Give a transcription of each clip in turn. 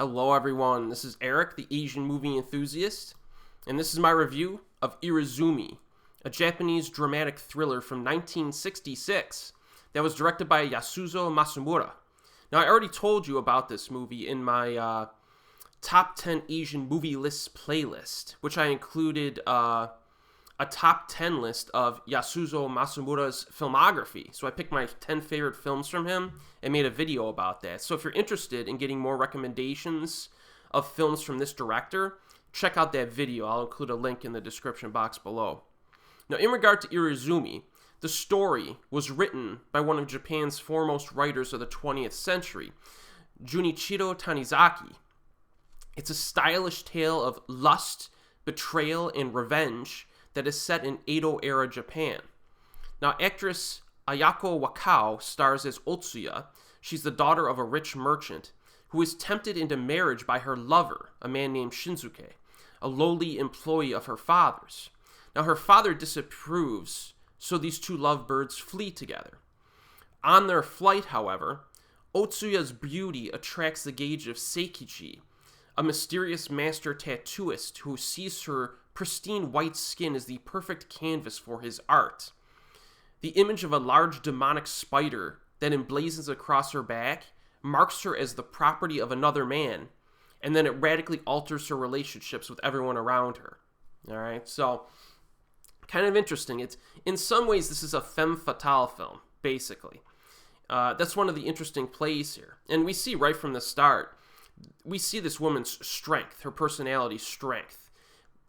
Hello everyone, this is Erik, the Asian movie enthusiast, and this is my review of Irezumi, a Japanese dramatic thriller from 1966 that was directed by Yasuzo Masumura. Now, I already told you about this movie in my top 10 Asian movie lists playlist, which I included a top 10 list of Yasuzo Masumura's filmography. So I picked my 10 favorite films from him and made a video about that. So if you're interested in getting more recommendations of films from this director, check out that video. I'll include a link in the description box below. Now, in regard to Irezumi, the story was written by one of Japan's foremost writers of the 20th century, Junichiro Tanizaki. It's a stylish tale of lust, betrayal, and revenge that is set in Edo-era Japan. Now, actress Ayako Wakao stars as Otsuya. She's the daughter of a rich merchant who is tempted into marriage by her lover, a man named Shinsuke, a lowly employee of her father's. Now, her father disapproves, so these two lovebirds flee together. On their flight, however, Otsuya's beauty attracts the gaze of Seikichi, a mysterious master tattooist who sees her pristine white skin as the perfect canvas for his art. The image of a large demonic spider that emblazons across her back marks her as the property of another man, and then it radically alters her relationships with everyone around her. All right, so kind of interesting. It's in some ways this is a femme fatale film, basically. That's one of the interesting plays here, and we see right from the start. We see this woman's strength, her personality strength,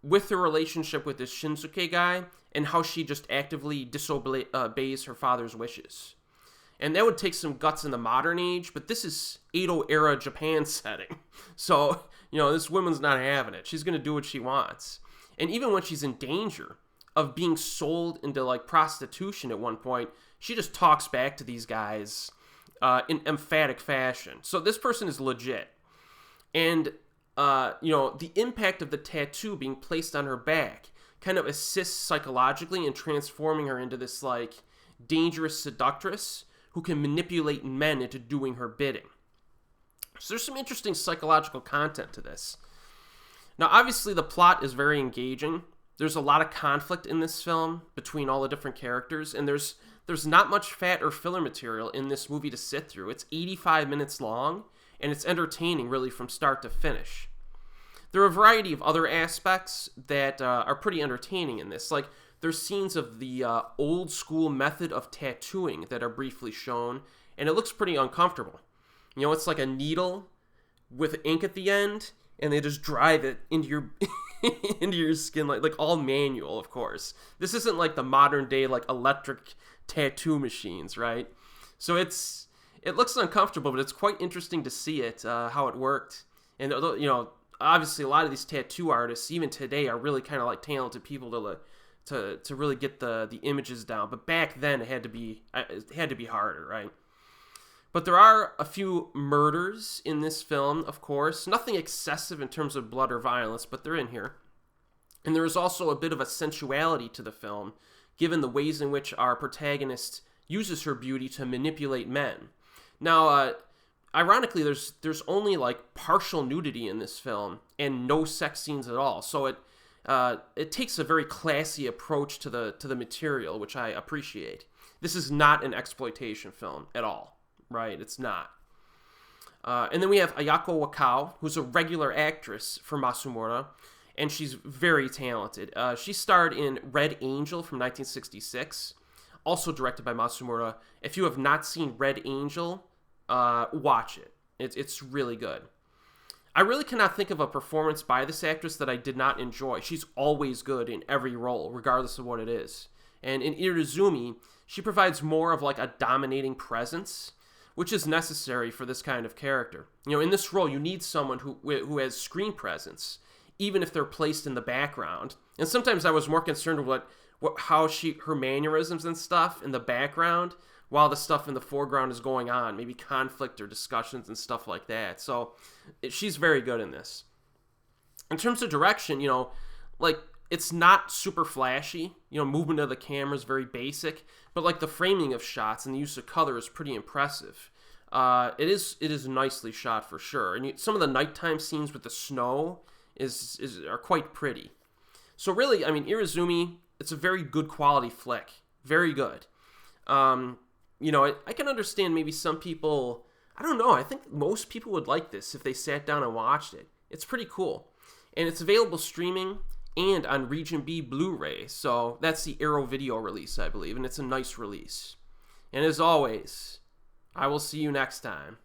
with her relationship with this Shinsuke guy and how she just actively disobeys her father's wishes. And that would take some guts in the modern age, but this is Edo-era Japan setting. So, this woman's not having it. She's going to do what she wants. And even when she's in danger of being sold into, prostitution at one point, she just talks back to these guys in emphatic fashion. So this person is legit. And, the impact of the tattoo being placed on her back kind of assists psychologically in transforming her into this, dangerous seductress who can manipulate men into doing her bidding. So there's some interesting psychological content to this. Now, obviously, the plot is very engaging. There's a lot of conflict in this film between all the different characters, and there's not much fat or filler material in this movie to sit through. It's 85 minutes long, and it's entertaining really from start to finish. There are a variety of other aspects that are pretty entertaining in this. There's scenes of the old school method of tattooing that are briefly shown, and it looks pretty uncomfortable. It's like a needle with ink at the end, and they just drive it into your into your skin, like all manual, of course. This isn't like the modern day electric tattoo machines, right? So it looks uncomfortable, but it's quite interesting to see it, how it worked. And, obviously a lot of these tattoo artists, even today, are really kind of talented people to really get the images down. But back then, it had to be harder, right? But there are a few murders in this film, of course. Nothing excessive in terms of blood or violence, but they're in here. And there is also a bit of a sensuality to the film, given the ways in which our protagonist uses her beauty to manipulate men. Now, ironically, there's only partial nudity in this film and no sex scenes at all. So it takes a very classy approach to the material, which I appreciate. This is not an exploitation film at all, right? It's not. And then we have Ayako Wakao, who's a regular actress for Masumura, and she's very talented. She starred in Red Angel from 1966, also directed by Masumura. If you have not seen Red Angel, watch it. It's really good. I really cannot think of a performance by this actress that I did not enjoy. She's always good in every role, regardless of what it is. And in Irezumi, she provides more of a dominating presence, which is necessary for this kind of character. In this role, you need someone who has screen presence, even if they're placed in the background. And sometimes I was more concerned with how her mannerisms and stuff in the background, while the stuff in the foreground is going on, maybe conflict or discussions and stuff like that. So she's very good in this. In terms of direction, it's not super flashy. Movement of the camera is very basic, but the framing of shots and the use of color is pretty impressive. It is nicely shot for sure, and some of the nighttime scenes with the snow are quite pretty. So really, I mean, Irezumi, it's a very good quality flick, very good. I can understand maybe some people. I don't know. I think most people would like this if they sat down and watched it. It's pretty cool, and it's available streaming and on Region B Blu-ray. So that's the Arrow Video release, I believe, and it's a nice release. And as always, I will see you next time.